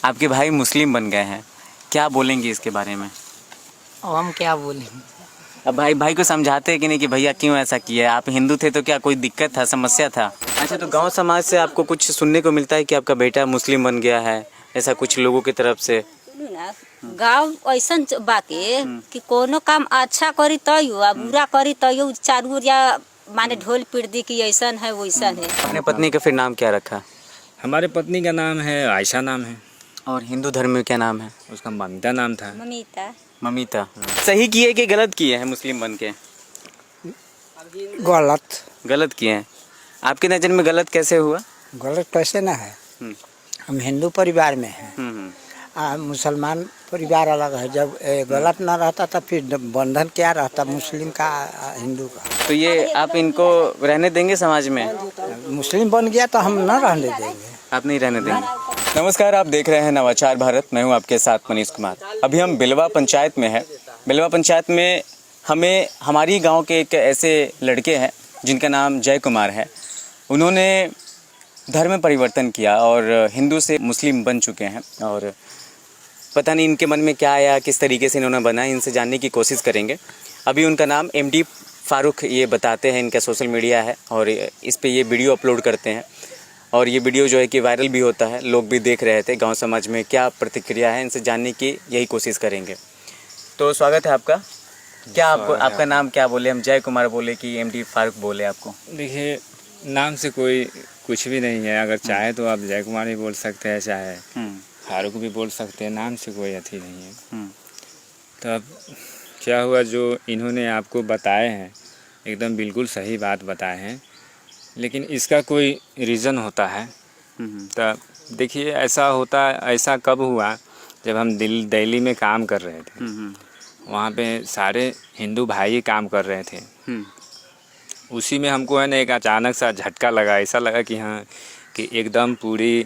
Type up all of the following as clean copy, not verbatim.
आपके भाई मुस्लिम बन गए हैं, क्या बोलेंगे इसके बारे में? अब हम क्या बोलें। अब भाई भाई को समझाते हैं कि नहीं कि भैया क्यों ऐसा किया? आप हिंदू थे तो क्या कोई दिक्कत था, समस्या था? अच्छा, तो गांव समाज से आपको कुछ सुनने को मिलता है कि आपका बेटा मुस्लिम बन गया है, ऐसा कुछ लोगों की तरफ से? गाँव ऐसा बाके कि कोनो काम अच्छा करी तयो आ बुरा करी तयो चारू या माने ढोल पीट दी कि ऐसा है वैसा है। अपने पत्नी का फिर नाम क्या रखा? हमारे पत्नी का नाम है आयशा नाम है। और हिंदू धर्म में क्या नाम है? उसका ममिता नाम था। ममिता। ममिता। सही किए कि गलत किए हैं मुस्लिम बन के? गलत। गलत किए हैं। आपके नज़र में गलत कैसे हुआ? गलत कैसे ना है। हम हिंदू परिवार में हैं, मुसलमान परिवार अलग है। जब गलत ना रहता तो फिर बंधन क्या रहता मुस्लिम का हिंदू का? तो ये आप इनको रहने देंगे समाज में? मुस्लिम बन गया तो हम न रहने देंगे। आप नहीं रहने देंगे? नमस्कार, आप देख रहे हैं नवाचार भारत। मैं हूं आपके साथ मनीष कुमार। अभी हम बिलवा पंचायत में हैं। बिलवा पंचायत में हमें हमारी गांव के एक ऐसे लड़के हैं जिनका नाम जय कुमार है। उन्होंने धर्म परिवर्तन किया और हिंदू से मुस्लिम बन चुके हैं और पता नहीं इनके मन में क्या आया, किस तरीके से इन्होंने बना, इनसे जानने की कोशिश करेंगे। अभी उनका नाम MD फारूक ये बताते हैं, इनका सोशल मीडिया है और इस पे ये वीडियो अपलोड करते हैं और ये वीडियो जो है कि वायरल भी होता है, लोग भी देख रहे थे। गांव समाज में क्या प्रतिक्रिया है, इनसे जानने की यही कोशिश करेंगे। तो स्वागत है आपका। क्या आपको, आपका नाम क्या बोले? हम जय कुमार बोले कि MD फारूक बोले आपको? देखिए, नाम से कोई कुछ भी नहीं है। अगर चाहे तो आप जय कुमार भी बोल सकते हैं, चाहे फारूक भी बोल सकते हैं। नाम से कोई अथी नहीं है। तब क्या हुआ, जो इन्होंने आपको बताए हैं एकदम बिल्कुल सही बात बताए हैं, लेकिन इसका कोई रीज़न होता है। तब देखिए, ऐसा होता, ऐसा कब हुआ जब हम दिल्ली में काम कर रहे थे। वहाँ पे सारे हिंदू भाई काम कर रहे थे। उसी में हमको है ना एक अचानक सा झटका लगा। ऐसा लगा कि हाँ, कि एकदम पूरी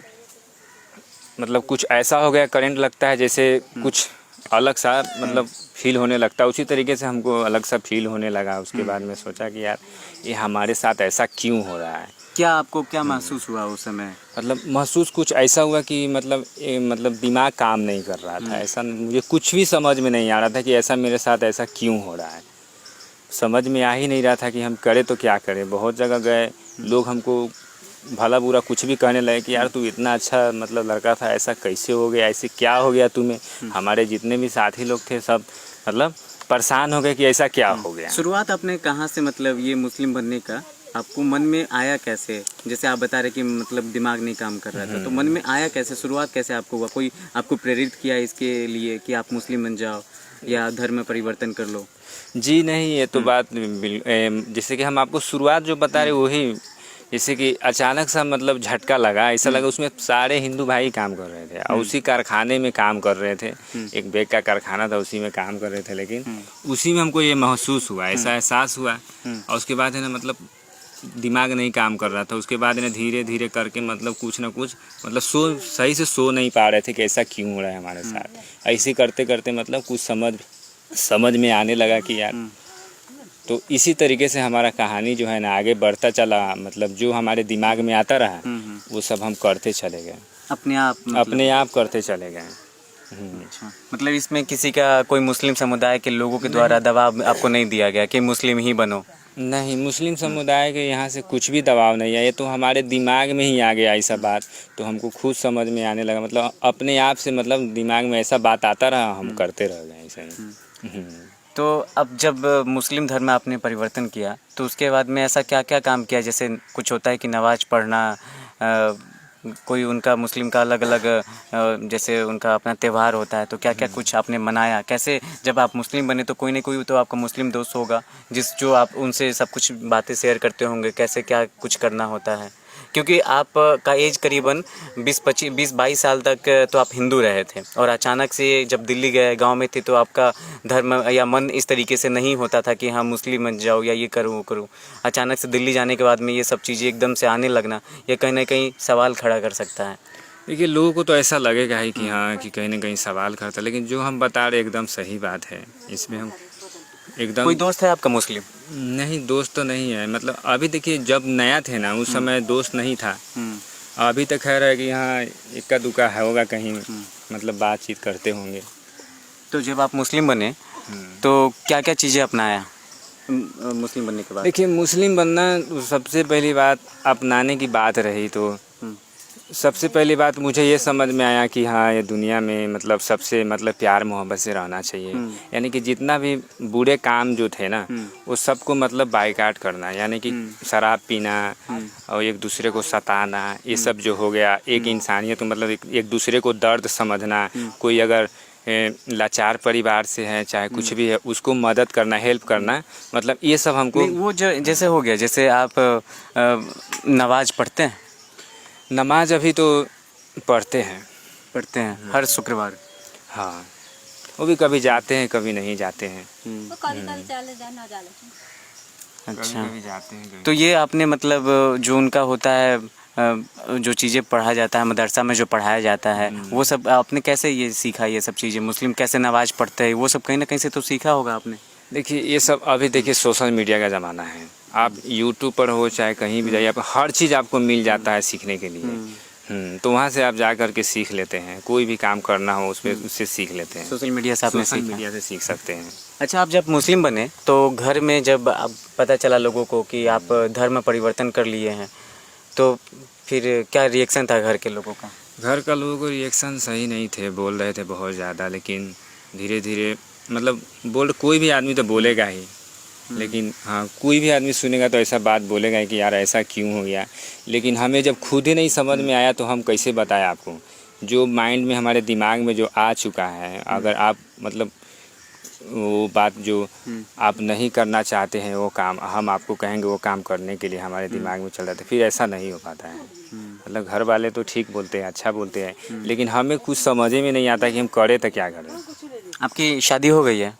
मतलब कुछ ऐसा हो गया, करंट लगता है जैसे कुछ अलग सा मतलब फील होने लगता है। उसी तरीके से हमको अलग सा फील होने लगा। उसके बाद में सोचा कि यार ये हमारे साथ ऐसा क्यों हो रहा है। क्या आपको क्या महसूस हुआ उस समय? मतलब महसूस कुछ ऐसा हुआ कि मतलब दिमाग काम नहीं कर रहा था। ऐसा मुझे कुछ भी समझ में नहीं आ रहा था कि ऐसा मेरे साथ ऐसा क्यों हो रहा है। समझ में आ ही नहीं रहा था कि हम करें तो क्या करें। बहुत जगह गए, लोग हमको भला बुरा कुछ भी कहने लगे कि यार तू इतना अच्छा मतलब लड़का था, ऐसा कैसे हो गया, ऐसे क्या हो गया तुम्हें। हमारे जितने भी साथी लोग थे सब मतलब परेशान हो गए कि ऐसा क्या हो गया। शुरुआत आपने कहाँ से, मतलब ये मुस्लिम बनने का आपको मन में आया कैसे? जैसे आप बता रहे कि मतलब दिमाग नहीं काम कर रहा था, तो मन में आया कैसे, शुरुआत कैसे आपको हुआ? कोई आपको प्रेरित किया इसके लिए कि आप मुस्लिम बन जाओ या धर्म परिवर्तन कर लो? जी नहीं, ये तो बात जैसे कि हम आपको शुरुआत जो बता रहे वही, जैसे कि अचानक सा मतलब झटका लगा। ऐसा लगा उसमें सारे हिंदू भाई काम कर रहे थे और उसी कारखाने में काम कर रहे थे। एक बैग का कारखाना था, उसी में काम कर रहे थे। लेकिन उसी में हमको ये महसूस हुआ, ऐसा एहसास हुआ। और उसके बाद है ना मतलब दिमाग नहीं काम कर रहा था। उसके बाद ना धीरे धीरे करके मतलब कुछ ना कुछ मतलब सही से सो नहीं पा रहे थे कि ऐसा क्यों हो रहा है हमारे साथ। ऐसे करते करते मतलब कुछ समझ में आने लगा कि यार, तो इसी तरीके से हमारा कहानी जो है ना आगे बढ़ता चला। मतलब जो हमारे दिमाग में आता रहा वो सब हम करते चले गए, अपने आप अपने आप करते चले गए। अच्छा, मतलब इसमें किसी का, कोई मुस्लिम समुदाय के लोगों के द्वारा दबाव आपको नहीं दिया गया कि मुस्लिम ही बनो? नहीं, मुस्लिम समुदाय के यहाँ से कुछ भी दबाव नहीं है। ये तो हमारे दिमाग में ही आ गया ऐसा बात, तो हमको खुद समझ में आने लगा। मतलब अपने आप से मतलब दिमाग में ऐसा बात आता रहा, हम करते रह गए ऐसा ही। तो अब जब मुस्लिम धर्म में आपने परिवर्तन किया तो उसके बाद में ऐसा क्या क्या काम किया? जैसे कुछ होता है कि नमाज पढ़ना, कोई उनका मुस्लिम का अलग अलग जैसे उनका अपना त्यौहार होता है, तो क्या क्या कुछ आपने मनाया? कैसे जब आप मुस्लिम बने तो कोई ना कोई तो आपका मुस्लिम दोस्त होगा जो आप उनसे सब कुछ बातें शेयर करते होंगे, कैसे क्या कुछ करना होता है? क्योंकि आप का एज करीबन 20-22 साल तक तो आप हिंदू रहे थे और अचानक से जब दिल्ली गए, गांव में थे, तो आपका धर्म या मन इस तरीके से नहीं होता था कि हाँ मुस्लिम बन जाओ या ये करूँ वो करूँ। अचानक से दिल्ली जाने के बाद में ये सब चीज़ें एकदम से आने लगना, ये कहीं ना कहीं सवाल खड़ा कर सकता है। देखिए, लोगों को तो ऐसा लगेगा ही कि हाँ, कि कहीं ना कहीं सवाल करता, लेकिन जो हम बता रहे एकदम सही बात है। इसमें हम एकदम। कोई दोस्त है आपका मुस्लिम? नहीं, दोस्त तो नहीं है। मतलब अभी देखिए, जब नया थे ना उस समय दोस्त नहीं था। अभी तक खैर है कि यहाँ इक्का दुक्का होगा कहीं, मतलब बातचीत करते होंगे। तो जब आप मुस्लिम बने तो क्या क्या चीज़ें अपनाया मुस्लिम बनने के बाद? देखिए, मुस्लिम बनना सबसे पहली बात अपनाने की बात रही तो सबसे पहली बात मुझे ये समझ में आया कि हाँ, ये दुनिया में मतलब सबसे मतलब प्यार मोहब्बत से रहना चाहिए। यानी कि जितना भी बुरे काम जो थे ना, वो सबको मतलब बाइकाट करना, यानी कि शराब पीना और एक दूसरे को सताना, ये सब जो हो गया, एक इंसानियत मतलब एक दूसरे को दर्द समझना, कोई अगर लाचार परिवार से है चाहे कुछ भी है उसको मदद करना, हेल्प करना, मतलब ये सब हमको। वो जैसे हो गया, जैसे आप नमाज पढ़ते हैं? नमाज अभी तो पढ़ते हैं हर शुक्रवार? हाँ, वो भी कभी जाते हैं कभी नहीं जाते हैं। अच्छा, कभी जाते हैं तो ये आपने मतलब जो उनका होता है जो चीज़ें पढ़ा जाता है मदरसा में, जो पढ़ाया जाता है, वो सब आपने कैसे ये सीखा? ये सब चीज़ें मुस्लिम कैसे नमाज पढ़ते हैं, वो सब कहीं ना कहीं से तो सीखा होगा आपने? देखिए, ये सब अभी देखिए सोशल मीडिया का ज़माना है, आप यूट्यूब पर हो चाहे कहीं भी जाइए, आप हर चीज़ आपको मिल जाता है सीखने के लिए। तो वहाँ से आप जा कर के सीख लेते हैं, कोई भी काम करना हो उसमें उससे सीख लेते हैं। सोशल मीडिया से आपने सोशल सीखा? मीडिया से सीख सकते हैं। अच्छा, आप जब मुस्लिम बने तो घर में जब आप पता चला लोगों को कि आप धर्म परिवर्तन कर लिए हैं, तो फिर क्या रिएक्शन था घर के लोगों का? घर का लोगों को रिएक्शन सही नहीं थे, बोल रहे थे बहुत ज़्यादा, लेकिन धीरे धीरे मतलब कोई भी आदमी तो बोलेगा ही, लेकिन हाँ, कोई भी आदमी सुनेगा तो ऐसा बात बोलेगा कि यार ऐसा क्यों हो गया। लेकिन हमें जब खुद ही नहीं समझ में आया तो हम कैसे बताएं आपको? जो माइंड में हमारे दिमाग में जो आ चुका है, अगर आप मतलब वो बात जो आप नहीं करना चाहते हैं वो काम हम आपको कहेंगे वो काम करने के लिए हमारे दिमाग में चल रहा था, फिर ऐसा नहीं हो पाता है। मतलब घर वाले तो ठीक बोलते हैं, अच्छा बोलते हैं, लेकिन हमें कुछ समझ में नहीं आता कि हम करें तो क्या करें। आपकी शादी हो गई है?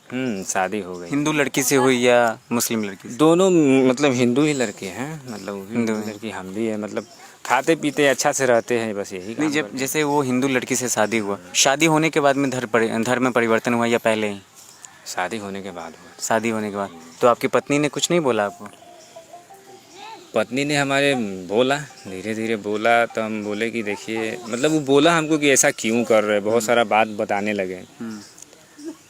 शादी हो गई। हिंदू लड़की से हुई या मुस्लिम लड़की से? दोनों मतलब हिंदू ही लड़के हैं, मतलब हिंदू लड़की हम भी है, मतलब खाते पीते अच्छा से रहते हैं, बस यही नहीं, जब जैसे वो हिंदू लड़की से शादी हुआ, शादी होने के बाद में धर्म में परिवर्तन हुआ या पहले ही? शादी होने के बाद हुआ। शादी होने के बाद। तो आपकी पत्नी ने कुछ नहीं बोला आपको? पत्नी ने हमारे बोला, धीरे धीरे बोला, तो हम बोले कि देखिए, मतलब वो बोला हमको कि ऐसा क्यों कर रहे, बहुत सारा बात बताने लगे।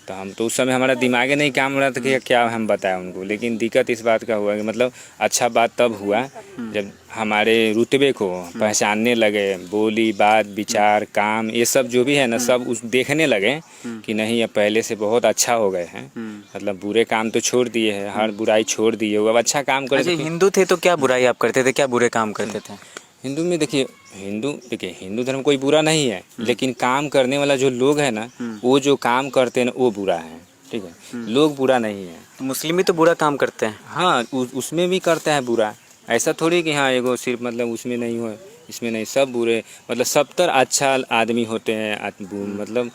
तो हम तो उस समय हमारा दिमाग नहीं काम हो रहा था कि क्या हम बताएं उनको। लेकिन दिक्कत इस बात का हुआ कि मतलब अच्छा बात तब हुआ जब हमारे रुतबे को पहचानने लगे, बोली बात विचार काम ये सब जो भी है ना, सब उस देखने लगे कि नहीं अब पहले से बहुत अच्छा हो गए हैं। मतलब बुरे काम तो छोड़ दिए हैं, हर बुराई छोड़ दिए, अब अच्छा काम करे। अच्छा, हिंदू थे तो क्या बुराई आप करते थे, क्या बुरे काम करते थे? हिंदू में देखिए, हिंदू धर्म कोई बुरा नहीं है, लेकिन काम करने वाला जो लोग है ना, वो जो काम करते हैं ना वो बुरा है। ठीक है, लोग बुरा नहीं है। तो मुस्लिम भी तो बुरा काम करते हैं। हाँ, उसमें भी करते हैं बुरा, ऐसा थोड़ी कि हाँ एगो सिर्फ मतलब उसमें नहीं हो, इसमें नहीं, सब बुरे, मतलब 70 अच्छा आदमी होते हैं, मतलब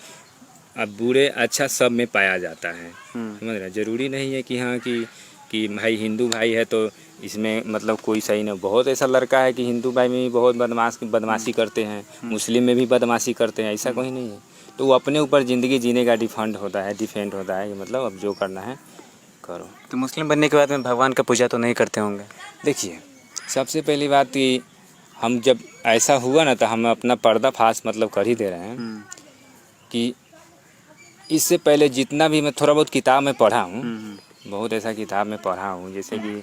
अब बुरे अच्छा सब में पाया जाता है। समझ रहे, जरूरी नहीं है कि हाँ कि भाई हिंदू भाई है तो इसमें मतलब कोई सही नहीं। बहुत ऐसा लड़का है कि हिंदू भाई में भी बहुत बदमाशी करते हैं, मुस्लिम में भी बदमाशी करते हैं, ऐसा कोई नहीं है। तो वो अपने ऊपर ज़िंदगी जीने का डिपेंड होता है कि मतलब अब जो करना है करो। तो मुस्लिम बनने के बाद में भगवान का पूजा तो नहीं करते होंगे? देखिए, सबसे पहली बात कि हम जब ऐसा हुआ ना तो हम अपना पर्दाफाश मतलब कर ही दे रहे हैं कि इससे पहले जितना भी मैं थोड़ा बहुत किताब में पढ़ा हूँ, बहुत ऐसा किताब में पढ़ा हूँ, जैसे कि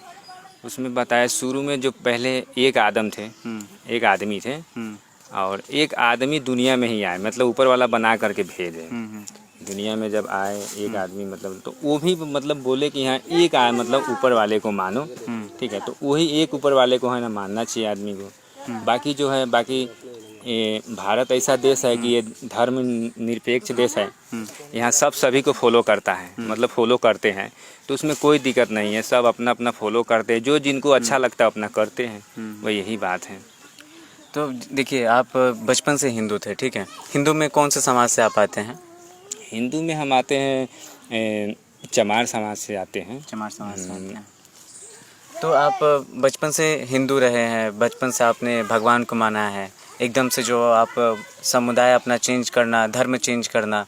उसमें बताया शुरू में जो पहले एक आदमी थे और एक आदमी दुनिया में ही आए, मतलब ऊपर वाला बना करके भेजे दुनिया में। जब आए एक आदमी मतलब, तो वो भी मतलब बोले कि हाँ एक आए मतलब ऊपर वाले को मानो। ठीक है, तो वही एक ऊपर वाले को है ना मानना चाहिए आदमी को। बाकी जो है भारत ऐसा देश है कि ये धर्म निरपेक्ष देश है, यहाँ सब सभी को फॉलो करता है, मतलब फॉलो करते हैं, तो उसमें कोई दिक्कत नहीं है। सब अपना अपना फॉलो करते हैं, जो जिनको अच्छा लगता है अपना करते हैं, वह यही बात है। तो देखिए, आप बचपन से हिंदू थे, ठीक है, हिंदू में कौन से समाज से आप आते हैं? हिंदू में हम आते हैं चमार समाज से आते हैं। चमार समाज से आते हैं। तो आप बचपन से हिंदू रहे हैं, बचपन से आपने भगवान को माना है, एकदम से जो आप समुदाय अपना चेंज करना, धर्म चेंज करना,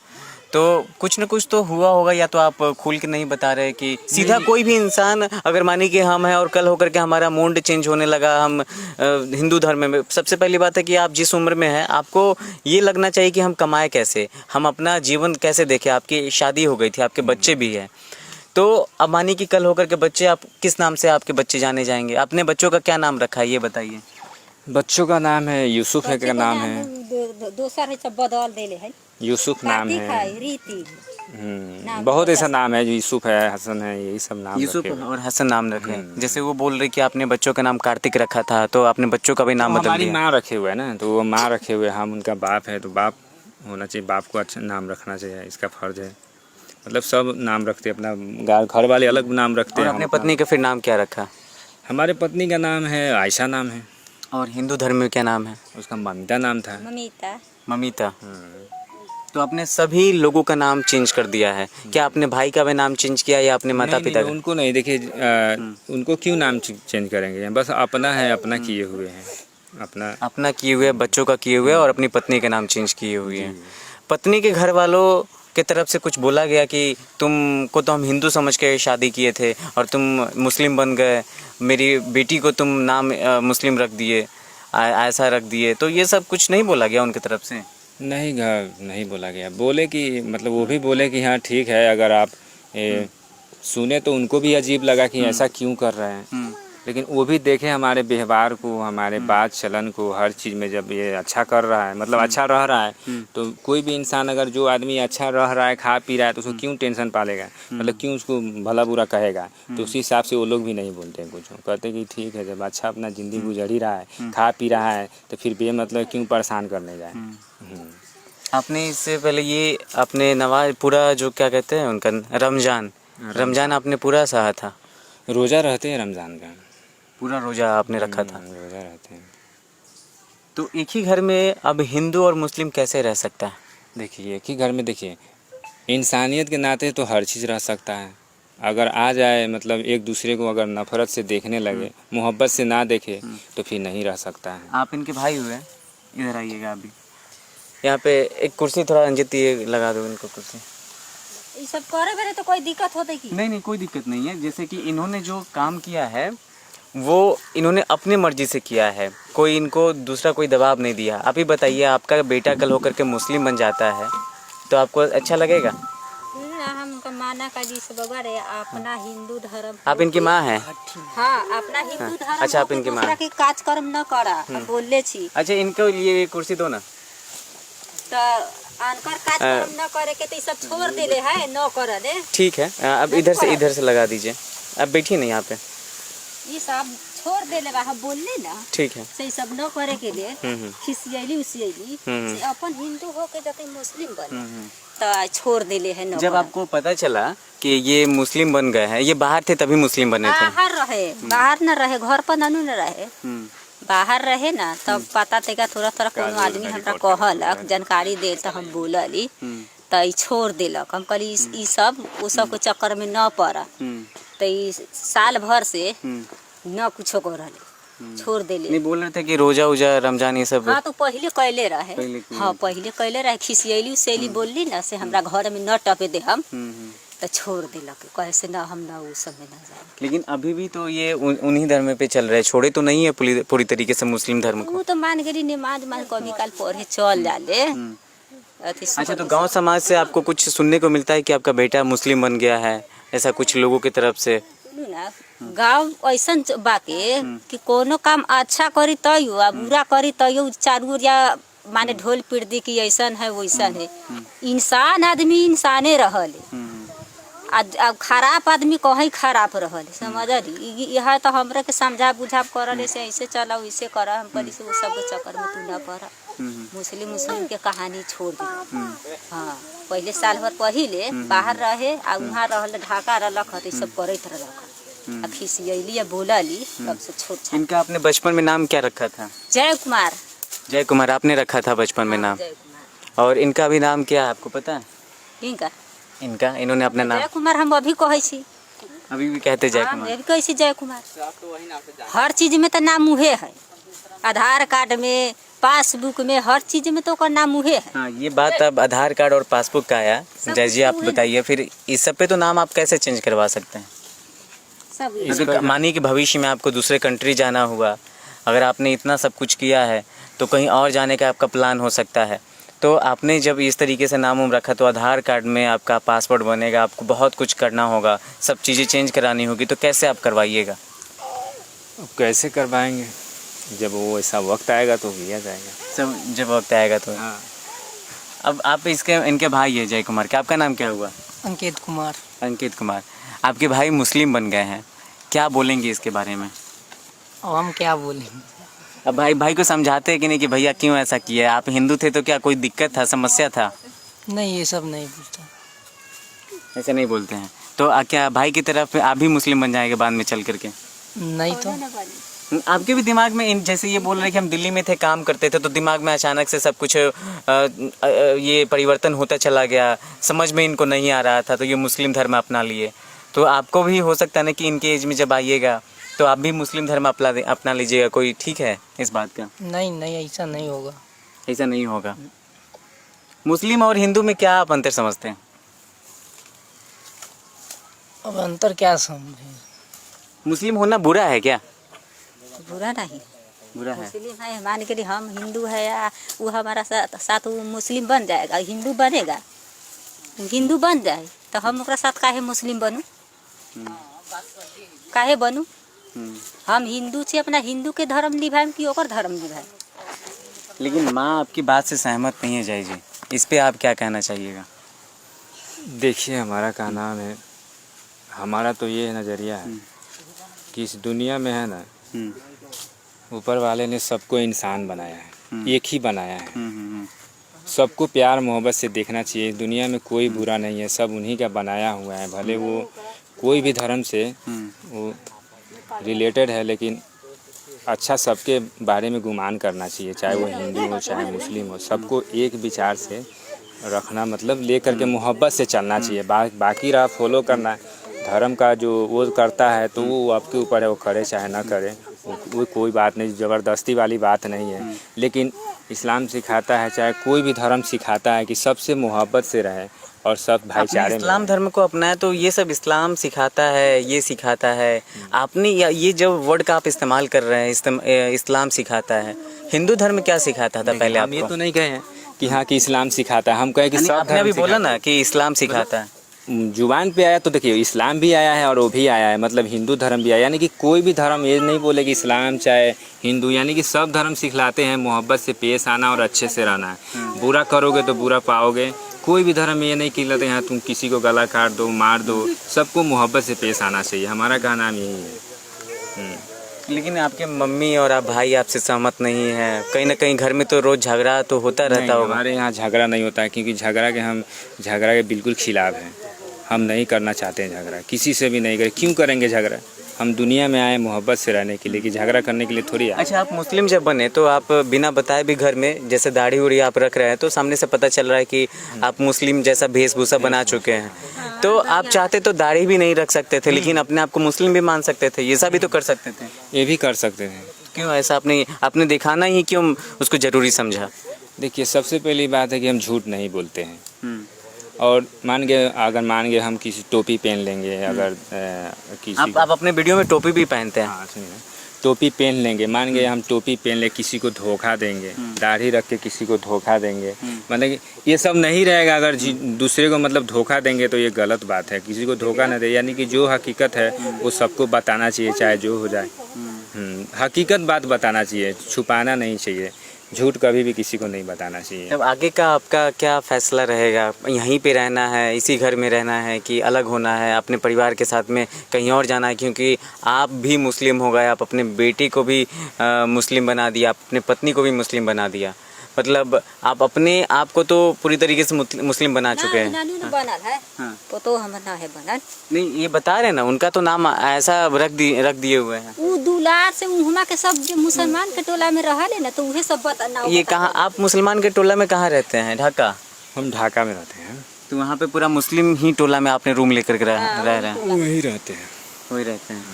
तो कुछ न कुछ तो हुआ होगा, या तो आप खुल के नहीं बता रहे कि सीधा कोई भी इंसान अगर माने कि हम हैं और कल होकर के हमारा मूड चेंज होने लगा, हम हिंदू धर्म में, सबसे पहली बात है कि आप जिस उम्र में हैं आपको ये लगना चाहिए कि हम कमाएं कैसे, हम अपना जीवन कैसे देखें। आपकी शादी हो गई थी, आपके बच्चे भी हैं, तो अब मानिए कि कल होकर के बच्चे, आप किस नाम से आपके बच्चे जाने जाएंगे? अपने बच्चों का क्या नाम रखा है ये बताइए। बच्चों का नाम है यूसुफ है का नाम है, दूसरा है सब बदल देले है, यूसुफ नाम कार्तिक है। है, रीति नाम बहुत है। ऐसा नाम है, यूसुफ है, हसन है, यही सब नाम यूसुफ रखे हुए हैं। और हसन नाम रखे हैं। जैसे वो बोल रहे कि आपने बच्चों का नाम कार्तिक रखा था, तो आपने बच्चों का भी नाम तो बदल हमारी दिया। माँ रखे हुए है ना, तो वो माँ रखे हुए, हम उनका बाप है, तो बाप होना चाहिए, बाप को अच्छा नाम रखना चाहिए, इसका फर्ज है। मतलब सब नाम रखते हैं, अपना घर वाले अलग नाम रखते और हैं। अपने हम अपना- पत्नी का फिर नाम क्या रखा? हमारे पत्नी का नाम है आयशा नाम है, और हिंदू धर्म में क्या नाम है? उसका ममिता नाम था। ममिता। ममिता। तो आपने सभी लोगों का नाम चेंज कर दिया है क्या? आपने भाई का भी नाम चेंज किया या अपने माता पिता का? उनको नहीं, देखिए उनको क्यों नाम चेंज करेंगे, बस अपना है, अपना किए हुए हैं, अपना अपना किए हुए, बच्चों का किए हुए और अपनी पत्नी का नाम चेंज किए हुए हैं। पत्नी के घर वालों की तरफ से कुछ बोला गया कि तुमको तो हम हिंदू समझ के शादी किए थे और तुम मुस्लिम बन गए, मेरी बेटी को तुम नाम मुस्लिम रख दिए, ऐसा रख दिए, तो ये सब कुछ नहीं बोला गया उनकी तरफ से? नहीं, नहीं बोला गया। बोले कि मतलब वो भी बोले कि हाँ ठीक है, अगर आप सुने तो उनको भी अजीब लगा कि ऐसा क्यों कर रहे हैं, लेकिन वो भी देखे हमारे व्यवहार को, हमारे बात चलन को, हर चीज़ में जब ये अच्छा कर रहा है, मतलब अच्छा रह रहा है, तो कोई भी इंसान, अगर जो आदमी अच्छा रह रहा है, खा पी रहा है, तो उसको क्यों टेंशन पालेगा, मतलब क्यों उसको भला बुरा कहेगा। तो उसी हिसाब से वो लोग भी नहीं बोलते हैं कुछ, कहते कि ठीक है, जब अच्छा अपना ज़िंदगी गुजर ही रहा है, खा पी रहा है, तो फिर बेमतलब क्यों परेशान करने जाए। आपने इससे पहले ये अपने नवाज पूरा जो क्या कहते हैं उनका रमजान आपने पूरा सहा था? रोज़ा रहते हैं रमज़ान का, पूरा रोजा आपने रखा था? रोज़ा रहते हैं। तो एक ही घर में अब हिंदू और मुस्लिम कैसे रह सकता है? देखिए एक ही घर में, देखिए इंसानियत के नाते तो हर चीज़ रह सकता है। अगर आ जाए, मतलब एक दूसरे को अगर नफ़रत से देखने लगे, मोहब्बत से ना देखे, तो फिर नहीं रह सकता है। आप इनके भाई हुए, इधर आइएगा अभी। यहाँ पे एक कुर्सी थोड़ा रंजित ये लगा दो इनको कुर्सी। ये सब करे बेरे तो कोई दिक्कत होता है कि? नहीं, कोई दिक्कत नहीं है। जैसे कि इन्होंने जो काम किया है वो इन्होंने अपनी मर्जी से किया है, कोई इनको दूसरा कोई दबाव नहीं दिया। आप ही बताइए, आपका बेटा कल होकर के मुस्लिम बन जाता है तो आपको अच्छा लगेगा? हमका माना का जी सब रे अपना हिंदू धर्म। आप इनकी माँ हैं? हाँ, अपना हिंदू धर्म। अच्छा, आप इनकी माँ। दूसरा के काज कर्म न करा, हम बोलले छी। अच्छा, इनको लिए कुर्सी दो ना। तो अनकर काज कर्म न करे के तो ये सब छोड़ देले है, न कर दे। ठीक है, अब इधर से लगा दीजिए। अब बैठिए ना यहाँ पे। ये सब छोड़ देले बा, हम बोलले ना। ठीक है। से सब न करे के लिए खिसियली उसियली से अपन हिंदू हो के जते मुस्लिम बन तो छोड़ देले है। न जब आपको पता चला कि ये मुस्लिम बन गए हैं, ये बाहर थे तभी मुस्लिम बने थे? बाहर रहे, बाहर न रहे, घर पर ननू न रहे, बाहर रहे ना, तब पता तेगा थोड़ा कोनो आदमी हमरा कहलक, जानकारी दे तो हम बोलली, तो ई छोड़ देलक। हम कहली ई सब वो सब के चक्कर में न पड़ा, तो ई साल भर से न कुछ कर रहे, छोड़ देले। नहीं, बोल रहे थे कि रोजा उजा रमजान ये सब। हाँ, तो पहले कैले रहे। हाँ, पहले कैले रहे, खिसियली उसियली बोलली ना से हमरा घर में न टपे दे हम, तो छोड़ दिलक, कैसे ना हम ना उस समय ना जाए। लेकिन अभी भी तो ये उन्हीं धर्म पे चल रहे, छोड़े तो नहीं है पूरी तरीके से मुस्लिम धर्म को? वो तो मान गई नमाज कभी काल पढ़े चल जाले। अच्छा, तो गांव समाज से आपको कुछ सुनने को मिलता है कि आपका बेटा मुस्लिम बन गया है, ऐसा कुछ लोगों की तरफ से? ना, गाँव ऐसा बाके कि कोनो काम अच्छा करी तयो आ बुरा करी तयो चारू या माने ढोल पीट दी कि ऐसा है वैसा है। इंसान आदमी इंसाने रहले, अब खराब आदमी कहीं खराब रहले, समझली। यह तो हमरा के समझा बुझा करले से ऐसे चला वैसे करा, हम कहली से वो सब के चक्कर में तू ना पड़ा। मुस्लिम के कहानी छोड़ दी। हाँ, पहले साल भर पहले बाहर रहे आ वहाँ रहल ढाका रलक तो सब करत रहलक, खिसियली या बोलली, तब से छोट। इनका आपने बचपन में नाम क्या रखा था? जय कुमार। जय कुमार आपने रखा था बचपन में नाम? जय कुमार। और इनका भी नाम क्या है आपको पता है? इनका इन्होंने अपना नाम जय कुमार हम अभी कहे छी, अभी भी कहते जय हाँ, कुमार? अभी कहे छी जय कुमार। हर चीज में तो नाम उहे है, आधार कार्ड में, पासबुक में, हर चीज में तो ओकर नाम उहे है। हाँ, ये बात अब आधार कार्ड और पासबुक का आया। जय जी आप बताइए, फिर इस सब पे तो नाम आप कैसे चेंज करवा सकते हैं? सब अगर मानिए कि भविष्य में आपको दूसरे कंट्री जाना हुआ, अगर आपने इतना सब कुछ किया है तो कहीं और जाने का आपका प्लान हो सकता है, तो आपने जब इस तरीके से नाम उम रखा तो आधार कार्ड में आपका पासवर्ड बनेगा, आपको बहुत कुछ करना होगा, सब चीज़ें चेंज करानी होगी, तो कैसे आप करवाइएगा? अब कैसे करवाएंगे, जब वो ऐसा वक्त आएगा तो किया जाएगा। सब जब वक्त आएगा तो। हाँ। अब आप इनके भाई है जय कुमार, क्या आपका नाम क्या हुआ? अंकित कुमार। अंकित कुमार, आपके भाई मुस्लिम बन गए हैं, क्या बोलेंगे इसके बारे में? अब हम क्या बोलेंगे? अब भाई को समझाते हैं कि नहीं कि भैया क्यों ऐसा किया? आप हिंदू थे तो क्या कोई दिक्कत था, समस्या था? नहीं, ये सब नहीं पूछता। ऐसे नहीं बोलते हैं तो क्या भाई की तरफ आप भी मुस्लिम बन जाएंगे बाद में चल करके? नहीं तो आपके भी दिमाग में जैसे ये बोल रहे हैं कि हम दिल्ली में थे, काम करते थे, तो दिमाग में अचानक से सब कुछ ये परिवर्तन होता चला गया, समझ में इनको नहीं आ रहा था तो ये मुस्लिम धर्म अपना लिए। तो आपको भी हो सकता है ना कि इनके एज में जब आइएगा तो आप भी मुस्लिम धर्म अपना लीजिएगा, कोई ठीक है इस बात का? नहीं, ऐसा नहीं होगा। ऐसा नहीं होगा। मुस्लिम और हिंदू में क्या आप अंतर समझते हैं? अब अंतर क्या समझे? मुस्लिम होना बुरा है क्या? बुरा नहीं, बुरा है। मुस्लिम है मान के हम हिंदू है या वो हमारा साथ वो मुस्लिम बन जाएगा, हिंदू बनेगा, हिंदू बन जाए तो हम ओकरा साथ काहे मुस्लिम बनू, काहे बनू? हम हिंदू से अपना हिंदू के धर्म निभाएं कि ओकर धर्म निभाएं? लेकिन माँ आपकी बात से सहमत नहीं है जय जी, इस पे आप क्या कहना चाहिएगा? देखिए, हमारा क्या नाम है, हमारा तो ये नज़रिया है कि इस दुनिया में है ना, ऊपर वाले ने सबको इंसान बनाया है, एक ही बनाया है। सबको प्यार मोहब्बत से देखना चाहिए। दुनिया में कोई बुरा नहीं है, सब उन्हीं का बनाया हुआ है। भले वो कोई भी धर्म से वो रिलेटेड है, लेकिन अच्छा सबके बारे में गुमान करना चाहिए, चाहे वो हिंदू हो चाहे मुस्लिम हो। सबको एक विचार से रखना, मतलब ले करके मोहब्बत से चलना चाहिए। बाकी रहा फॉलो करना धर्म का, जो वो करता है तो वो आपके ऊपर है, वो करे चाहे ना करे, वो कोई बात नहीं, ज़बरदस्ती वाली बात नहीं है। लेकिन इस्लाम सिखाता है, चाहे कोई भी धर्म सिखाता है कि सबसे मोहब्बत से रहे और सब भाईचारे में। इस्लाम धर्म को अपनाए तो ये सब इस्लाम सिखाता है, ये सिखाता है। आपने ये जो वर्ड का आप इस्तेमाल कर रहे हैं, इस्लाम सिखाता है, हिंदू धर्म क्या सिखाता था पहले? हम ये तो नहीं कहे हैं कि हाँ कि इस्लाम सिखाता है, हम कहे कि सब आपने अभी बोला ना कि इस्लाम सिखाता है। जुबान पे आया तो देखिए, इस्लाम भी आया है और वो भी आया है, मतलब हिंदू धर्म भी आया, यानी कि कोई भी धर्म ये नहीं बोले कि इस्लाम चाहे हिंदू, यानी कि सब धर्म सिखलाते हैं मोहब्बत से पेश आना और अच्छे से रहना है। बुरा करोगे तो बुरा पाओगे। कोई भी धर्म ये नहीं कहलाते हैं तुम किसी को गला काट दो, मार दो, सबको मोहब्बत से पेश आना चाहिए। हमारा का नाम यही है। लेकिन आपके मम्मी और आप भाई आपसे सहमत नहीं है, कहीं ना कहीं घर में तो रोज झगड़ा तो होता रहता होगा? हमारे यहाँ झगड़ा नहीं होता है, क्योंकि हम झगड़ा के बिल्कुल खिलाफ हैं। हम नहीं करना चाहते हैं झगड़ा, किसी से भी नहीं करें। क्यों करेंगे झगड़ा? हम दुनिया में आए मोहब्बत से रहने के लिए, कि झगड़ा करने के लिए थोड़ी आए। अच्छा, आप मुस्लिम जब बने तो आप बिना बताए भी घर में जैसे दाढ़ी उड़ी आप रख रहे हैं तो सामने से पता चल रहा है कि आप मुस्लिम जैसा वेशभूषा बना चुके हैं, तो आप चाहते तो दाढ़ी भी नहीं रख सकते थे, लेकिन अपने आप को मुस्लिम भी मान सकते थे, ये सब भी तो कर सकते थे। ये भी कर सकते थे। क्यों ऐसा आपने दिखाना ही क्यों उसको ज़रूरी समझा? देखिए, सबसे पहली बात है कि हम झूठ नहीं बोलते हैं। और मान गए हम किसी टोपी पहन लेंगे, अगर किसी आप अपने वीडियो में टोपी भी पहनते हैं? हाँ, सुनिए, टोपी पहन लेंगे, मान गए हम टोपी पहन ले, किसी को धोखा देंगे, दाढ़ी रख के किसी को धोखा देंगे, मतलब कि ये सब नहीं रहेगा। अगर दूसरे को मतलब धोखा देंगे तो ये गलत बात है। किसी को धोखा न दे, यानी कि जो हकीकत है वो सबको बताना चाहिए, चाहे जो हो जाए। हकीकत बात बताना चाहिए, छुपाना नहीं चाहिए। झूठ कभी भी किसी को नहीं बताना चाहिए। अब आगे का आपका क्या फैसला रहेगा? यहीं पे रहना है, इसी घर में रहना है, कि अलग होना है, अपने परिवार के साथ में कहीं और जाना है? क्योंकि आप भी मुस्लिम हो गए, आप अपने बेटी को भी मुस्लिम बना दिया, अपने पत्नी को भी मुस्लिम बना दिया, मतलब आप अपने आप को तो पूरी तरीके से मुस्लिम बना चुके हैं। तो हम ना है बनल नहीं, ये बता रहे ना, उनका तो नाम ऐसा रख दिए हुए हैं। वो दुलार से उहमा के सब जो मुसलमान के टोला में रहा ना, तो उहे सब बताना। ये कहाँ, आप मुसलमान के टोला में कहाँ रहते हैं? ढाका? हम ढाका में रहते हैं। तो वहाँ पे पूरा मुस्लिम ही टोला में आपने रूम लेकर के रह रहे हैं? वही रहते हैं। वही रहते हैं।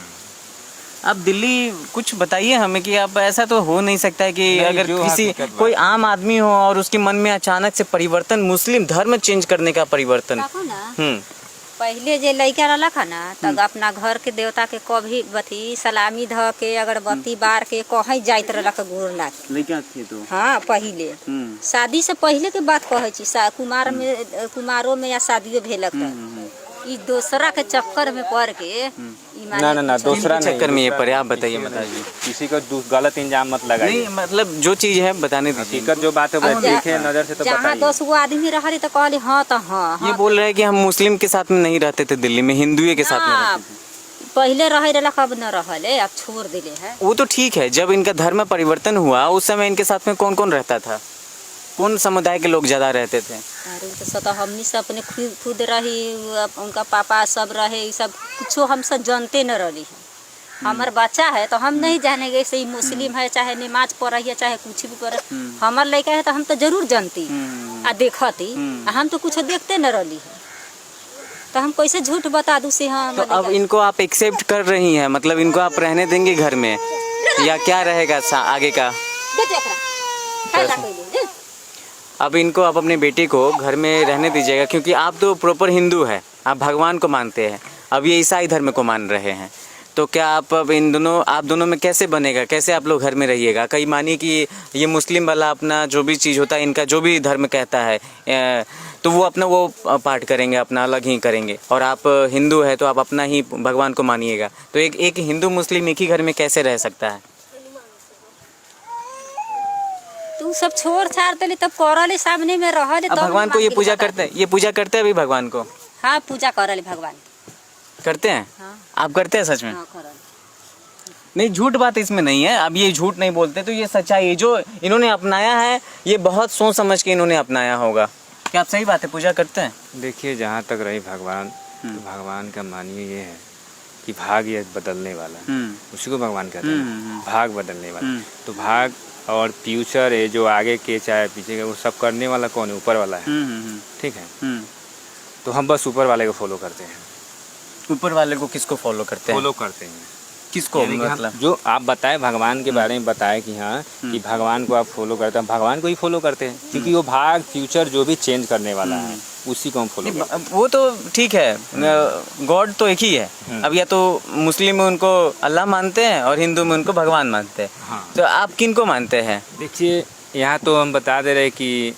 अब दिल्ली कुछ बताइए हमें कि अब ऐसा तो हो नहीं सकता है कि नहीं, अगर जो किसी हकीकत बात कोई आम आदमी हो और उसके मन में अचानक से परिवर्तन, मुस्लिम धर्म चेंज करने का परिवर्तन। देखो ना, हम्म पहले जे लड़का रहला खा ना तब अपना घर के देवता के कभी बथी सलामी ध के अगरबत्ती बार के कहीं जाइत रहला के गोरना के। लड़का थे तो हाँ पहले शादी से पहले के बात कहै छी, कुमारों में या शादियों भेलक त ई दूसरा के चक्कर में पड़ के ई माने ना दूसरा चक्कर में ये पड़े, आप बताइए बताइए। किसी को गलत इंजाम मत लगाइए। नहीं मतलब जो चीज है बताने दीजिए। हकीकत जो बात है वो देखे नजर से तो जहाँ बताइए। 10 गो आदमी रहली तो कहली हाँ तो हाँ ये बोल रहे हैं कि हम मुस्लिम के साथ में नहीं रहते थे दिल्ली में, हिंदुए के साथ में हाँ, रहते थे। पहले रहे रहला कब न रहले, अब छोड़ दिले है। वो तो ठीक है, जब इनका धर्म परिवर्तन हुआ उस समय इनके साथ में कौन कौन रहता था, कौन समुदाय के लोग ज्यादा रहते थे? अरे तो सता हमनी से अपने खुद रही, उनका पापा सब रहे, ये सब कुछो हम सब जानते न रही है। हमार बच्चा है तो हम नहीं जानेंगे से मुस्लिम है चाहे नमाज पढ़े है चाहे कुछ भी करे। हमार लड़का है तो हम तो जरूर जानती आ देखती, हम तो कुछ देखते न रही है तो हम कैसे झूठ बता दूँ से। हाँ तो अब इनको आप एक्सेप्ट कर रही हैं, मतलब इनको आप रहने देंगे घर में या क्या रहेगा आगे का? अब इनको आप अपने बेटे को घर में रहने दीजिएगा, क्योंकि आप तो प्रॉपर हिंदू है, आप भगवान को मानते हैं, अब ये ईसाई धर्म को मान रहे हैं। तो क्या आप अब आप दोनों में कैसे बनेगा, कैसे आप लोग घर में रहिएगा? कहीं मानिए कि ये मुस्लिम वाला अपना जो भी चीज़ होता है, इनका जो भी धर्म कहता है तो वो अपना वो पाठ करेंगे, अपना अलग ही करेंगे, और आप हिंदू है तो आप अपना ही भगवान को मानिएगा। तो एक हिंदू मुस्लिम एक ही घर में कैसे रह सकता है? तू सब छोड़ छाड़ दे तब करले सामने में रहले अब भगवान को ये पूजा करते हैं, ये पूजा करते हैं अभी भगवान को? हाँ पूजा करले भगवान करते हैं। हाँ। आप करते हैं सच में? हाँ करले। नहीं, झूठ बात इसमें नहीं है, अब ये झूठ नहीं बोलते तो ये सच्चाई है। जो इन्होंने अपनाया है ये बहुत सोच समझ के इन्होंने अपनाया होगा। क्या आप सही बात है, पूजा करते हैं? देखिए जहाँ तक रही भगवान, तो भगवान का मानिए ये है कि भाग ये बदलने वाला है, उसी को भगवान कहते हैं, भाग बदलने वाला। तो भाग और फ्यूचर है जो आगे के चाहे पीछे के, वो सब करने वाला कौन है? ऊपर वाला है। ठीक है, तो हम बस ऊपर वाले को फॉलो करते हैं। ऊपर वाले को किसको फॉलो करते हैं? फॉलो करते हैं किसको? मतलब जो आप बताए भगवान के बारे में बताए कि हाँ कि भगवान को आप फॉलो करते हैं, भगवान को ही फॉलो करते हैं, क्योंकि वो भाग फ्यूचर जो भी चेंज करने वाला है उसी को हम फॉलो करते हैं। वो तो ठीक है, गॉड तो एक ही है। अब या तो मुस्लिम में उनको अल्लाह मानते हैं और हिंदू में उनको भगवान मानते हैं। हाँ। तो आप किन को मानते हैं? देखिए यहाँ तो हम बता दे रहे कि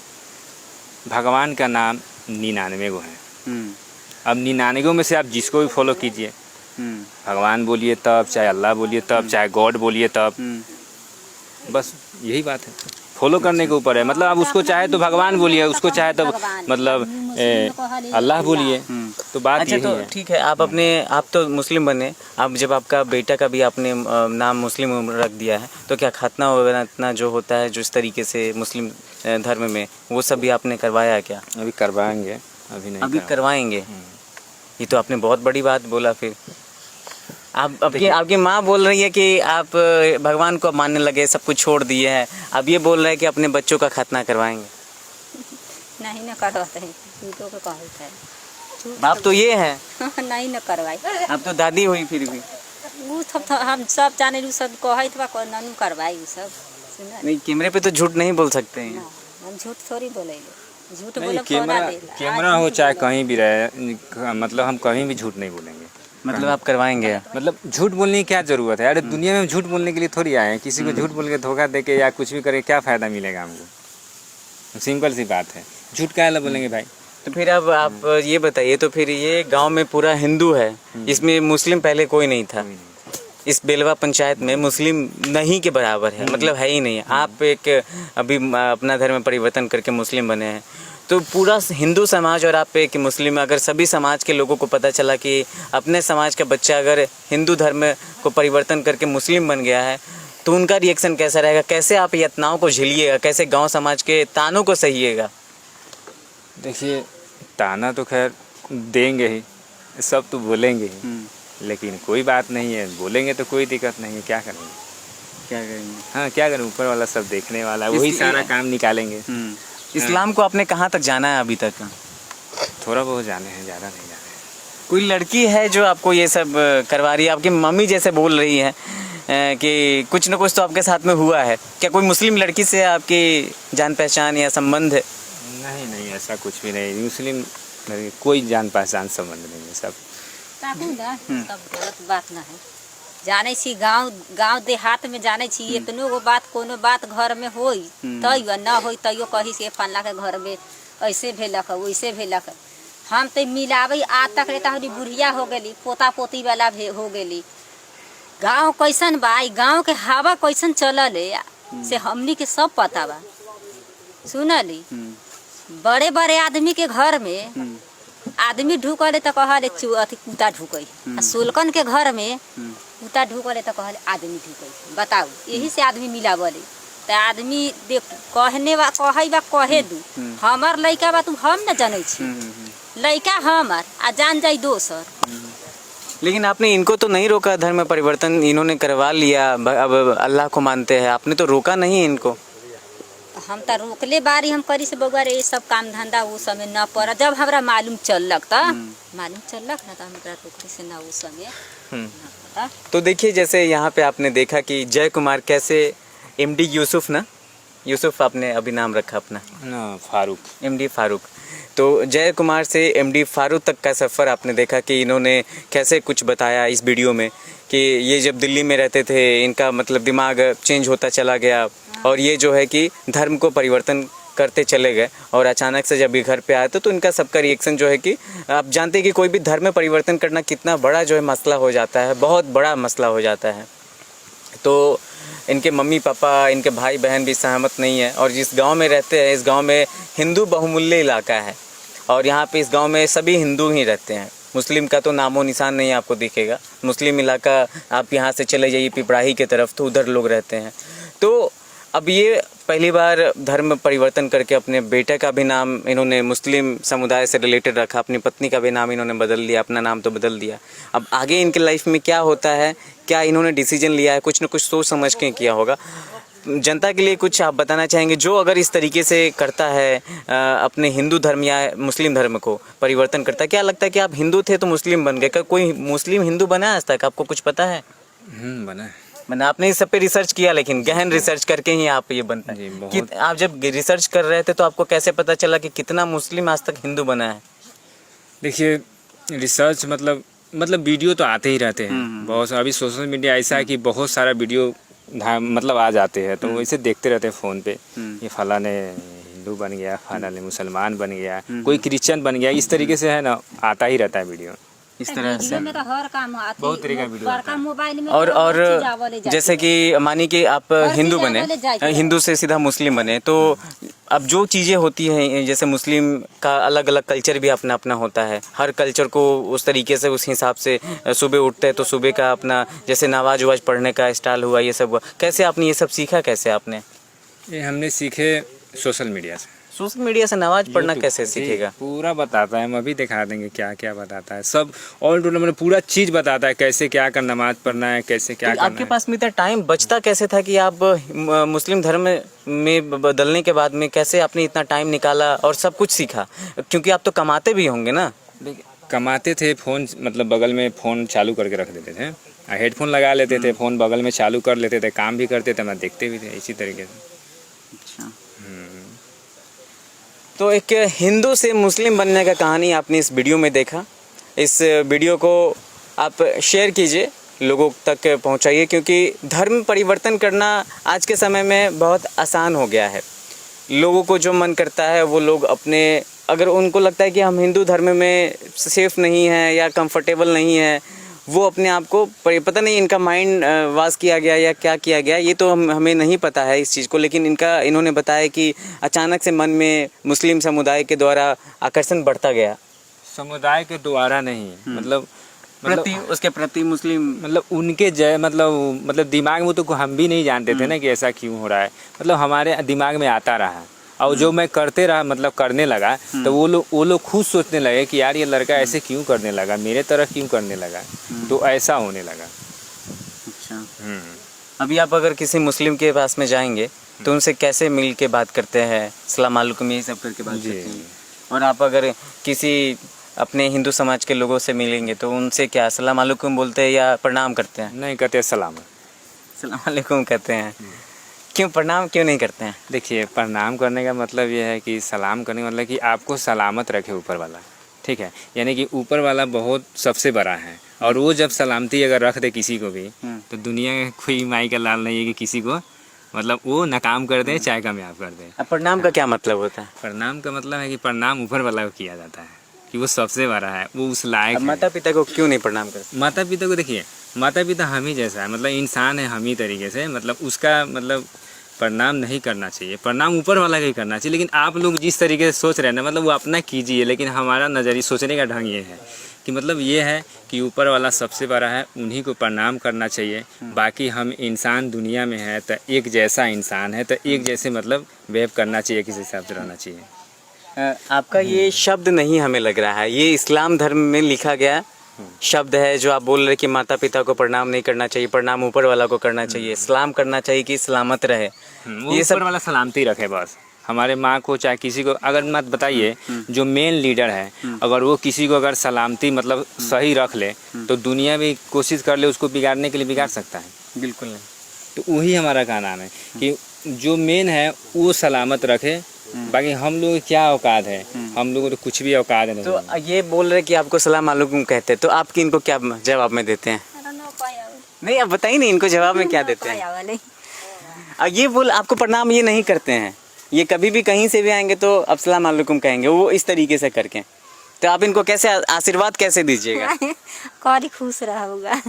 भगवान का नाम 99 गो है। अब 99 में से आप जिसको भी फॉलो कीजिए, भगवान बोलिए तब, चाहे अल्लाह बोलिए तब, चाहे गॉड बोलिए तब, बस यही बात है, फॉलो करने के ऊपर है। मतलब आप उसको चाहे तो भगवान बोलिए, उसको चाहे तो मतलब अल्लाह बोलिए, तो बात अच्छा यही तो है। ठीक है, आप तो मुस्लिम बने, अब जब आपका बेटा का भी आपने नाम मुस्लिम रख दिया है, तो क्या खतना वगैरह इतना जो होता है जो इस तरीके से मुस्लिम धर्म में, वो सब भी आपने करवाया क्या? अभी करवाएंगे, अभी नहीं अभी करवाएंगे? ये तो आपने बहुत बड़ी बात बोला। फिर आपकी माँ बोल रही है कि आप भगवान को मानने लगे, सब कुछ छोड़ दिए हैं, अब ये बोल रहे हैं कि अपने बच्चों का खतना करवाएंगे। नहीं न करवाते हैं, झूठों को कहते हैं। बाप तो ये है। नहीं न करवाई। अब तो दादी हुई फिर भी। वो सब हम सब जाने रू सब कहत बा ननु करवाई उ सब। सुना नहीं, कैमरे पे तो झूठ नहीं बोल सकते हैं। हम झूठ थोड़ी बोले, झूठ नहीं, बोले कैमरा हो चाहे कहीं भी रहे, मतलब हम कहीं भी झूठ नहीं बोलेंगे। मतलब आप करवाएंगे? मतलब झूठ बोलने की क्या जरूरत है? अरे दुनिया में झूठ बोलने के लिए थोड़ी आए हैं। किसी को झूठ बोल के धोखा दे के या कुछ भी करे क्या फायदा मिलेगा हमको? सिंपल सी बात है, झूठ क्या बोलेंगे भाई? तो फिर अब आप ये बताइए, तो फिर ये गांव में पूरा हिंदू है, इसमें मुस्लिम पहले कोई नहीं था? इस बेलवा पंचायत में मुस्लिम नहीं के बराबर है, मतलब है ही नहीं। आप एक अभी अपना धर्म परिवर्तन करके मुस्लिम बने हैं, तो पूरा हिंदू समाज और आप एक मुस्लिम, अगर सभी समाज के लोगों को पता चला कि अपने समाज का बच्चा अगर हिंदू धर्म को परिवर्तन करके मुस्लिम बन गया है, तो उनका रिएक्शन कैसा रहेगा? कैसे आप यातनाओं को झेलिएगा? कैसे गांव समाज के तानों को सहिएगा? देखिए ताना तो खैर देंगे ही, सब तो बोलेंगे ही, लेकिन कोई बात नहीं है, बोलेंगे तो कोई दिक्कत नहीं है। क्या करेंगे? क्या करेंगे? हाँ क्या करें, ऊपर वाला सब देखने वाला है, वही सारा काम निकालेंगे। इस्लाम को आपने कहाँ तक जाना है अभी तक? थोड़ा बहुत जाने हैं, ज़्यादा नहीं जाने हैं। कोई लड़की है जो आपको ये सब करवा रही है? आपकी मम्मी जैसे बोल रही है कि कुछ न कुछ तो आपके साथ में हुआ है। क्या कोई मुस्लिम लड़की से आपकी जान पहचान या संबंध है? नहीं नहीं, ऐसा कुछ भी नहीं। मुस्लिम कोई जान पहचान संबंध नहीं है। सब सब गलत बात ना है। जाने छी गांव देहात में जाने छी इतनो गो बात, कोनो बात घर में होई तैयो ना होई तैयो कही से फल्ला के घर में ऐसे भेलक वैसे भेलक। हम तो मिलावे आज तक रहता हमारी बुढ़िया हो गई, पोता पोती वाला हो गई। गांव कैसन बा, गांव के हवा कैसन चलल है से हमनी के सब पता बा। सुनली बड़े बड़े आदमी के घर में आदमी ढुकले तो कहले अथी कुत्ता ढुकई, सोलकन के घर में कुत्ता ढुकले तो कहले आदमी ढुकई। बताओ, यही से आदमी मिलावले। तो आदमी देख कहने बा कहे दू हमार लइका बा, तू हम न जाने छी लइका हमार आ जान जाई दोसर। लेकिन आपने इनको तो नहीं रोका, धर्म परिवर्तन इन्होंने करवा लिया, अब अल्लाह को मानते हैं, आपने तो रोका नहीं इनको। हम तो रोकले बारी हम करी से बगैर ये सब काम धंधा वो समय न पड़ा। जब हमरा मालूम चलक तो ना तो हमरा रोकले से ना उस समय। तो देखिए, जैसे यहाँ पे आपने देखा कि जय कुमार कैसे एमडी यूसुफ आपने अभी नाम रखा अपना ना, फारूक, एमडी फारूक। तो जय कुमार से एमडी फारूक तक का सफ़र आपने देखा कि इन्होंने कैसे कुछ बताया इस वीडियो में कि ये जब दिल्ली में रहते थे इनका मतलब दिमाग चेंज होता चला गया और ये जो है कि धर्म को परिवर्तन करते चले गए और अचानक से जब ये घर पे आए तो इनका सबका रिएक्शन जो है कि आप जानते हैं कि कोई भी धर्म में परिवर्तन करना कितना बड़ा जो है मसला हो जाता है, बहुत बड़ा मसला हो जाता है। तो इनके मम्मी पापा, इनके भाई बहन भी सहमत नहीं है और जिस गांव में रहते हैं इस गांव में हिंदू बहुमूल्य इलाका है और यहाँ पे इस गांव में सभी हिंदू ही रहते हैं। मुस्लिम का तो नामो निशान नहीं आपको दिखेगा। मुस्लिम इलाका आप यहाँ से चले जाइए पिपराही की तरफ तो उधर लोग रहते हैं। तो अब ये पहली बार धर्म परिवर्तन करके अपने बेटे का भी नाम इन्होंने मुस्लिम समुदाय से रिलेटेड रखा, अपनी पत्नी का भी नाम इन्होंने बदल लिया, अपना नाम तो बदल दिया। अब आगे इनके लाइफ में क्या होता है, क्या इन्होंने डिसीजन लिया है, कुछ न कुछ सोच समझ के किया होगा। जनता के लिए कुछ आप बताना चाहेंगे जो अगर इस तरीके से करता है अपने हिंदू धर्म या मुस्लिम धर्म को परिवर्तन करता है? क्या लगता है कि आप हिंदू थे तो मुस्लिम बन गए, क्या कोई मुस्लिम हिंदू बना है आज तक? आपको कुछ पता है? बना है। मैंने आपने इस सब पे रिसर्च किया, लेकिन गहन रिसर्च करके ही आप ये बनता है कि आप जब रिसर्च कर रहे थे तो आपको कैसे पता चला कि कितना मुस्लिम आज तक हिंदू बना है? देखिए, रिसर्च मतलब वीडियो तो आते ही रहते हैं बहुत। अभी सोशल मीडिया ऐसा है कि बहुत सारा वीडियो मतलब आ जाते हैं तो वैसे देखते रहते हैं फ़ोन पे, ये फला ने हिंदू बन गया, फला ने मुसलमान बन गया, कोई क्रिश्चियन बन गया, इस तरीके से है ना आता ही रहता है वीडियो। इस तरह से में तो हर काम बहुत तरीका वीडियो बड़का मोबाइल में और जैसे कि मानी कि आप हिंदू बने, हिंदू से सीधा मुस्लिम बने, तो अब जो चीज़ें होती हैं जैसे मुस्लिम का अलग अलग कल्चर भी अपना अपना होता है, हर कल्चर को उस तरीके से उस हिसाब से सुबह उठते हैं तो सुबह का अपना जैसे नमाज ववाज पढ़ने का स्टाइल हुआ, ये सब हुआ। कैसे आपने ये सब सीखा? कैसे आपने ये हमने सीखे सोशल मीडिया से। सोशल मीडिया से नमाज पढ़ना कैसे सीखेगा? पूरा बताता है, हम अभी दिखा देंगे क्या क्या बताता है, सब ऑल टोटल मतलब पूरा चीज़ बताता है, कैसे क्या कर नमाज पढ़ना है, कैसे क्या करना है। आपके पास में इतना टाइम बचता कैसे था कि आप मुस्लिम धर्म में बदलने के बाद में कैसे आपने इतना टाइम निकाला और सब कुछ सीखा? क्योंकि आप तो कमाते भी होंगे ना? कमाते थे, फ़ोन मतलब बगल में फ़ोन चालू करके रख देते थे, हेडफोन लगा लेते थे, फ़ोन बगल में चालू कर लेते थे, काम भी करते थे, मैं देखते भी थे इसी तरीके से। अच्छा, तो एक हिंदू से मुस्लिम बनने का कहानी आपने इस वीडियो में देखा। इस वीडियो को आप शेयर कीजिए, लोगों तक पहुंचाइए, क्योंकि धर्म परिवर्तन करना आज के समय में बहुत आसान हो गया है। लोगों को जो मन करता है वो लोग अपने, अगर उनको लगता है कि हम हिंदू धर्म में सेफ नहीं हैं या कंफर्टेबल नहीं है, वो अपने आप को पता नहीं इनका माइंड वाश किया गया या क्या किया गया, ये तो हमें नहीं पता है इस चीज़ को। लेकिन इन्होंने बताया कि अचानक से मन में मुस्लिम समुदाय के द्वारा आकर्षण बढ़ता गया। समुदाय के द्वारा नहीं, मतलब उसके प्रति मुस्लिम मतलब उनके मतलब दिमाग में तो हम भी नहीं जानते थे ना कि ऐसा क्यों हो रहा है, मतलब हमारे दिमाग में आता रहा और जो मैं करते रहा मतलब करने लगा तो वो लोग खुद सोचने लगे कि यार ये लड़का ऐसे क्यों करने लगा, मेरे तरह क्यों करने लगा, तो ऐसा होने लगा। अच्छा, अभी आप अगर किसी मुस्लिम के पास में जाएंगे तो उनसे कैसे मिल के बात करते हैं? सलाम वालेकुम यही सब करके बात करते हैं। और आप अगर किसी अपने हिंदू समाज के लोगों से मिलेंगे तो उनसे क्या अस्सलाम वालेकुम बोलते हैं या प्रणाम करते हैं? नहीं कहते सलाम। अस्सलाम वालेकुम कहते हैं। क्यों प्रणाम क्यों नहीं करते हैं? देखिए, प्रणाम करने का मतलब ये है कि सलाम करने का मतलब कि आपको सलामत रखे ऊपर वाला, ठीक है। यानी कि ऊपर वाला बहुत सबसे बड़ा है, और वो जब सलामती अगर रख दे किसी को भी, तो दुनिया में कोई माई का लाल नहीं है कि किसी को मतलब वो नाकाम कर दे चाहे कामयाब कर दे। अब प्रणाम का क्या मतलब होता है? प्रणाम का मतलब है कि प्रणाम ऊपर वाला को किया जाता है, कि वो सबसे बड़ा है, वो उस लायक अब है। माता पिता को क्यों नहीं प्रणाम करते? माता पिता को देखिए, माता पिता हम ही जैसा है, मतलब इंसान है हम ही तरीके से, मतलब उसका मतलब प्रणाम नहीं करना चाहिए, प्रणाम ऊपर वाला का ही करना चाहिए। लेकिन आप लोग जिस तरीके से सोच रहे हैं ना, मतलब वो अपना कीजिए, लेकिन हमारा नज़रिया सोचने का ढंग ये है कि मतलब ये है कि ऊपर वाला सबसे बड़ा है, उन्हीं को प्रणाम करना चाहिए। बाकी हम इंसान दुनिया में है तो एक जैसा इंसान है, तो एक जैसे मतलब वेव करना चाहिए, किसी हिसाब से रहना चाहिए। आपका ये शब्द नहीं हमें लग रहा है, ये इस्लाम धर्म में लिखा गया शब्द है जो आप बोल रहे कि माता पिता को प्रणाम नहीं करना चाहिए, प्रणाम ऊपर वाला को करना चाहिए, सलाम करना चाहिए कि सलामत रहे। वो ये ऊपर वाला सलामती रखे बस। हमारे माँ को चाहे किसी को, अगर मत बताइए जो मेन लीडर है, अगर वो किसी को अगर सलामती मतलब सही रख ले, तो दुनिया भी कोशिश कर ले उसको बिगाड़ने के लिए बिगाड़ सकता है। बिल्कुल नहीं। तो वही हमारा का नाम है कि जो मेन है वो सलामत रखे। बाकी हम लोग की क्या औकात है, हम लोगों को तो कुछ भी औकात नहीं। तो ये बोल रहे कि आपको सलाम वालेकुम कहते हैं, तो आप इनको क्या जवाब में देते हैं? नहीं, आप बताइए नहीं, इनको जवाब में क्या देते हैं? ये बोल आपको प्रणाम ये नहीं करते हैं, ये कभी भी कहीं से भी आएंगे तो अस्सलाम वालेकुम कहेंगे, वो इस तरीके से करके। तो आप इनको कैसे आशीर्वाद कैसे दीजिएगा? कौड़ी खुश रहोगा।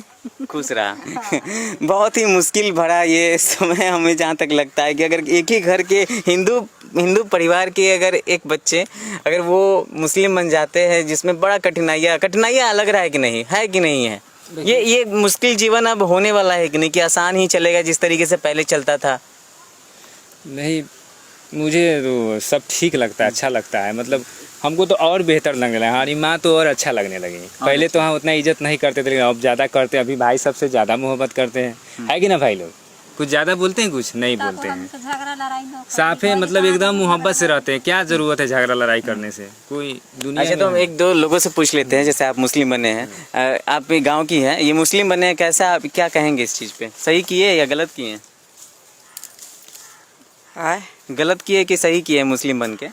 खुश रहा। बहुत ही मुश्किल भरा ये समय हमें जहाँ तक लगता है कि अगर एक ही घर के हिंदू परिवार के अगर एक बच्चे अगर वो मुस्लिम बन जाते हैं, जिसमें बड़ा कठिनाइयाँ लग रहा है कि नहीं है? ये मुश्किल जीवन अब होने वाला है कि नहीं, कि आसान ही चलेगा जिस तरीके से पहले चलता था? नहीं, मुझे तो सब ठीक लगता है, अच्छा लगता है। मतलब हमको तो और बेहतर लग रहा है, हमारी माँ तो और अच्छा लगने लगी। पहले तो हम उतना इज्जत नहीं करते थे, लेकिन अब ज़्यादा करते हैं। अभी भाई सबसे ज़्यादा मोहब्बत करते हैं, है कि ना भाई? लोग कुछ ज़्यादा बोलते हैं, कुछ नहीं बोलते हैं, साफे मतलब एकदम मोहब्बत से रहते हैं। क्या ज़रूरत है झगड़ा लड़ाई करने से कोई दुनिया। अच्छा, तो हम एक दो लोगों से पूछ लेते हैं, जैसे आप मुस्लिम बने हैं, आप गाँव की हैं, ये मुस्लिम बने हैं, कैसा आप क्या कहेंगे इस चीज़ पे? सही किए या गलत किए? गलत किए कि सही किए मुस्लिम बन के?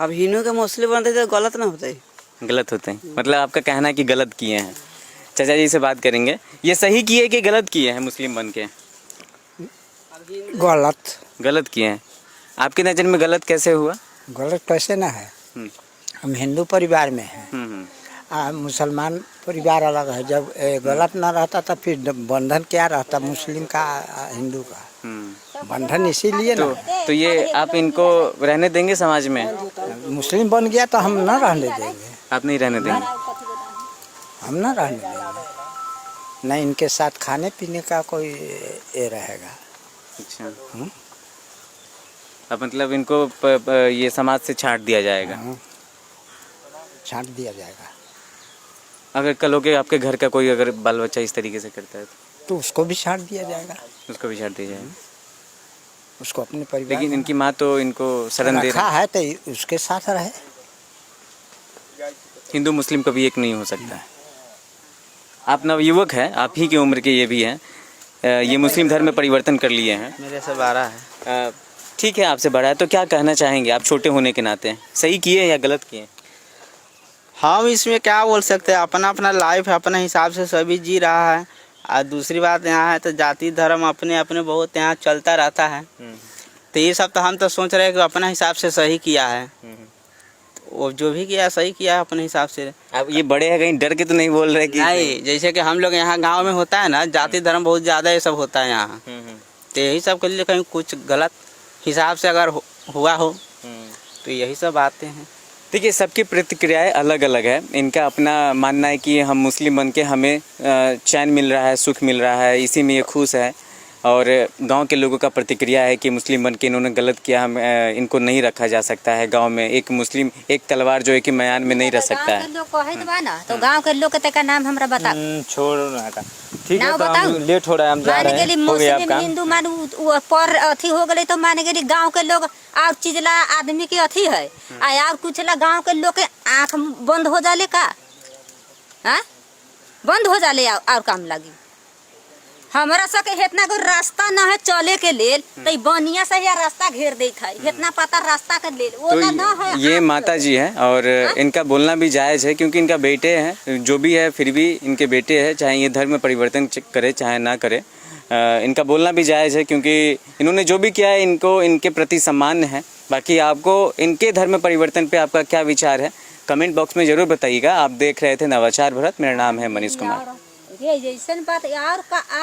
अब हिंदू के मुस्लिम बनते तो गलत ना होते? गलत होते हैं, मतलब आपका कहना है कि गलत किए हैं। चाचा जी से बात करेंगे, ये सही किए कि गलत किए हैं मुस्लिम बन के? गलत किए हैं। आपकी नज़र में गलत कैसे हुआ? गलत कैसे ना है, हम हिंदू परिवार में हैं, मुसलमान परिवार अलग है। जब गलत ना रहता तो फिर बंधन क्या रहता मुस्लिम का हिंदू का? बंधन इसीलिए ना। तो ये आप इनको रहने देंगे समाज में? मुस्लिम बन गया तो हम ना रहने देंगे। आप नहीं रहने देंगे? हम ना रहने देंगे, न इनके साथ खाने पीने का कोई ये रहेगा। अच्छा, अब मतलब इनको ये समाज से छांट दिया जाएगा? छांट दिया जाएगा। अगर कल हो के आपके घर का कोई अगर बाल बच्चा इस तरीके से करता है तो उसको भी छांट दिया जाएगा। उसको भी छांट दिया जाएगा। उसको अपने परिवार लेकिन इनकी माँ तो इनको शरण दे रखा है तो उसके साथ रहे। हिंदू मुस्लिम कभी एक नहीं हो सकता है। आप नवयुवक हैं, आप ही की उम्र के ये भी हैं, ये मुस्लिम धर्म में परिवर्तन कर लिए हैं। मेरे से 12 है। ठीक है, आपसे बड़ा है, तो क्या कहना चाहेंगे आप छोटे होने के नाते? सही किए या गलत किए? हम इसमें क्या बोल सकते हैं, अपना अपना लाइफ है, अपने हिसाब से सभी जी रहा है। और दूसरी बात यहाँ है तो जाति धर्म अपने अपने बहुत यहाँ चलता रहता है। तो ये सब तो हम तो सोच रहे हैं कि अपना हिसाब से सही किया है, वो जो भी किया सही किया है अपने हिसाब से। अब ये बड़े हैं, कहीं डर के तो नहीं बोल रहे कि? नहीं, जैसे कि हम लोग यहाँ गांव में होता है ना, जाति धर्म बहुत ज़्यादा ये सब होता है यहाँ। तो यही सब के लिए कहीं कुछ गलत हिसाब से अगर हुआ हो तो यही सब बातें हैं। देखिए, सबकी प्रतिक्रियाएं अलग अलग है। इनका अपना मानना है कि हम मुस्लिम बन के हमें चैन मिल रहा है, सुख मिल रहा है, इसी में ये खुश है। और गांव के लोगों का प्रतिक्रिया है कि मुस्लिम बन के इन्होंने गलत किया, हम इनको नहीं रखा जा सकता है गांव में। एक मुस्लिम एक तलवार जो है कि मयान में नहीं रह सकता है। लोग कहत बा ना तो गांव के लोग के नाम हमरा बता छोड़ रहा था। ठीक है, नाम तो हम बताऊं? लेट हो रहा है, हम जा मान रहे गेली हैं, हो गया मुस्लिम आपका। हिंदू मान पर अथी हो गई तो मान गेली गांव के लोग और चीजला आदमी के अथी है और कुछ ला गांव के लोग के आंख बंद हो जाले का, हाँ बंद हो जाले और काम लगी। हमारा सके इतना कोई रास्ता ना है चले के लेल तो बनिया से या रास्ता घेर देत है, इतना पता रास्ता के लेल वो तो ना है। ये माता जी हैं और इनका बोलना भी जायज़ है क्योंकि इनका बेटे हैं, जो भी है फिर भी इनके बेटे हैं, चाहे ये धर्म में परिवर्तन करे चाहे ना करे। इनका बोलना भी जायज़ है क्योंकि इन्होंने जो भी किया है इनको इनके प्रति सम्मान है। बाकी आपको इनके धर्म परिवर्तन पे आपका क्या विचार है कमेंट बॉक्स में ज़रूर बताइएगा। आप देख रहे थे नवाचार भारत, मेरा नाम है मनीष कुमार। ये जैसन बात और का